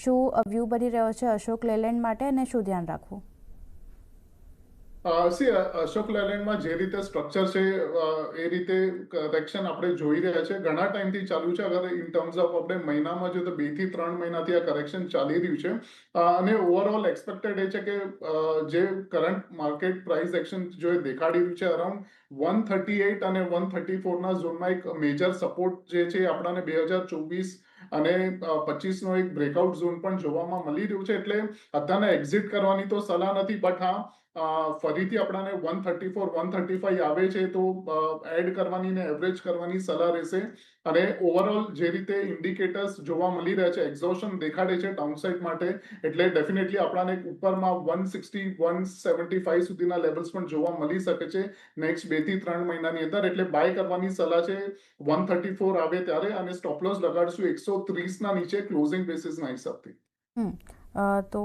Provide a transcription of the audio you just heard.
શું વ્યૂ બની રહ્યો છે અશોક લેલેન્ડ માટે અને શું ધ્યાન રાખવું? અશોક લેલેન્ડમાં જે રીતે સ્ટ્રક્ચર છે એ રીતે કરેક્શન આપણે જોઈ રહ્યા છે, ઘણા ટાઈમથી ચાલુ છે. અગર ઇન ટર્મ્સ ઓફ આપણે મહિનામાં જો તો 2 થી 3 મહિનાથી આ કરેક્શન ચાલી રહ્યું છે. અને ઓવરઓલ એક્સપેક્ટેડ એ છે કે જે કરંટ માર્કેટ પ્રાઇસ એક્શન જો એ દેખાડી રહ્યું છે અરાઉન્ડ 138 અને 134 ના ઝોનમાં એક મેજર સપોર્ટ જે છે એ આપણને 2024 અને 25 નો એક બ્રેકઆઉટ ઝોન પણ જોવામાં મળી રહ્યું છે. એટલે અત્યારે એક્ઝિટ કરવાની તો સલાહ નથી, બટ હા ફરીથી આપણને 134 135 આવે છે તો એડ કરવાની ને એવરેજ કરવાની સલાહ રહેશે. અને ઓવરઓલ જે રીતે ઇન્ડિકેટર્સ જોવા મળી રહ્યા છે, એક્ઝોશન દેખાડે છે ડાઉનસાઇડ માટે, એટલે ડેફિનેટલી આપણને ઉપરમાં 160 175 સુધીના લેવલ્સ પણ જોવા મળી શકે છે નેક્સ્ટ 2 થી 3 મહિનાની અંદર. એટલે બાય કરવાની સલાહ છે 134 આવે ત્યારે, અને સ્ટોપ લોસ લગાડશું 130 ના નીચે ક્લોઝિંગ બેસિસના હિસાબથી. તો